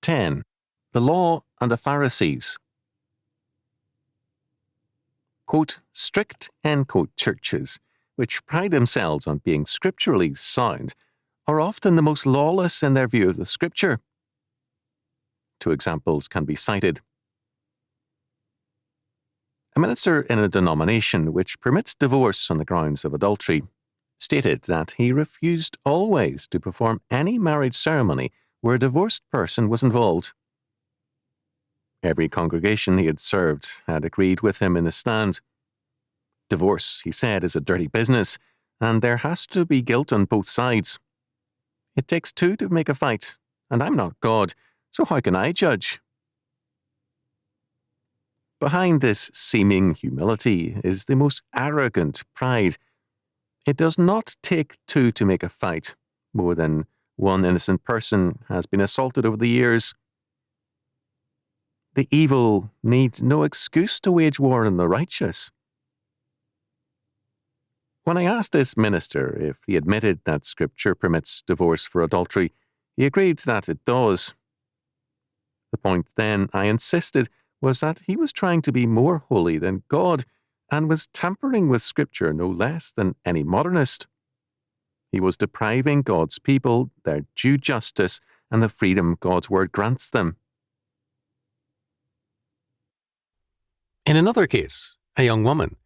10. The Law and the Pharisees. Quote, strict, end quote, churches, which pride themselves on being scripturally sound, are often the most lawless in their view of the Scripture. 2 examples can be cited. A minister in a denomination which permits divorce on the grounds of adultery stated that he refused always to perform any marriage ceremony where a divorced person was involved. Every congregation he had served had agreed with him in the stand. Divorce, he said, is a dirty business, and there has to be guilt on both sides. It takes two to make a fight, and I'm not God, so how can I judge? Behind this seeming humility is the most arrogant pride. It does not take two to make a fight. More than one innocent person has been assaulted over the years. The evil needs no excuse to wage war on the righteous. When I asked this minister if he admitted that Scripture permits divorce for adultery, he agreed that it does. The point then I insisted was that he was trying to be more holy than God and was tampering with Scripture no less than any modernist. He was depriving God's people their due justice and the freedom God's word grants them. In another case, a young woman,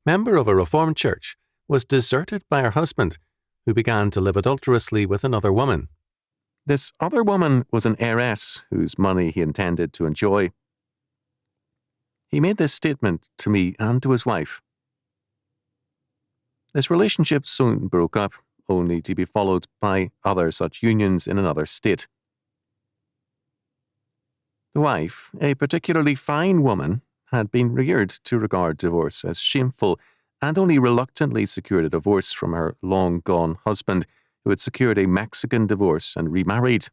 member of a Reformed church, was deserted by her husband, who began to live adulterously with another woman. This other woman was an heiress whose money he intended to enjoy. He made this statement to me and to his wife. This relationship soon broke up, only to be followed by other such unions in another state. The wife, a particularly fine woman, had been reared to regard divorce as shameful and only reluctantly secured a divorce from her long-gone husband, who had secured a Mexican divorce and remarried.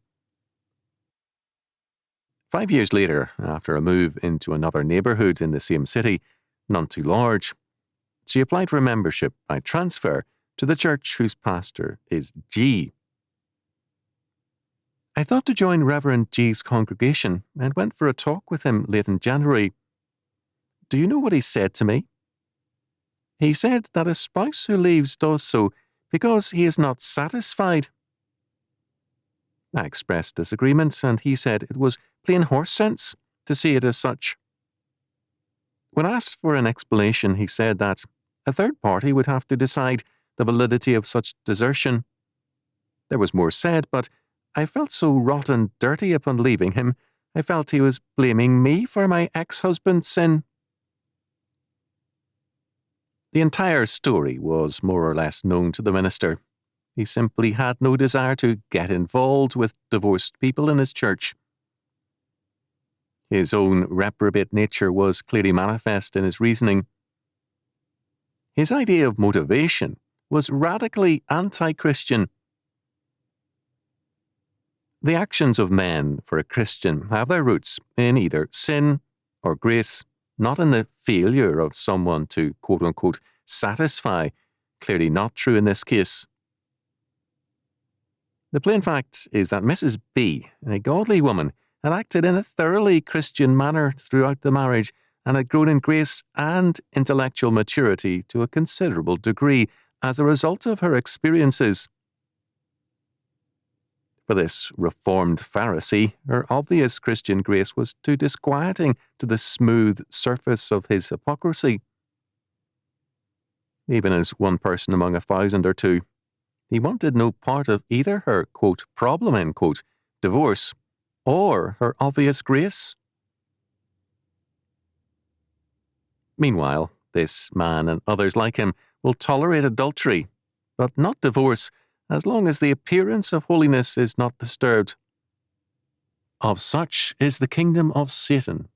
5 years later, after a move into another neighbourhood in the same city, none too large, she applied for membership by transfer to the church whose pastor is G. I thought to join Reverend G's congregation and went for a talk with him late in January. Do you know what he said to me? He said that a spouse who leaves does so because he is not satisfied. I expressed disagreement, and he said it was plain horse sense to see it as such. When asked for an explanation, he said that a third party would have to decide the validity of such desertion. There was more said, but I felt so rotten dirty upon leaving him, I felt he was blaming me for my ex-husband's sin. The entire story was more or less known to the minister. He simply had no desire to get involved with divorced people in his church. His own reprobate nature was clearly manifest in his reasoning. His idea of motivation was radically anti-Christian. The actions of men for a Christian have their roots in either sin or grace, not in the failure of someone to quote-unquote satisfy. Clearly not true in this case. The plain fact is that Mrs. B, a godly woman, had acted in a thoroughly Christian manner throughout the marriage and had grown in grace and intellectual maturity to a considerable degree as a result of her experiences. For this reformed Pharisee, her obvious Christian grace was too disquieting to the smooth surface of his hypocrisy. Even as one person among 1,000 or two, he wanted no part of either her, quote, problem, end quote, divorce, or her obvious grace. Meanwhile, this man and others like him will tolerate adultery, but not divorce, as long as the appearance of holiness is not disturbed. Of such is the kingdom of Satan.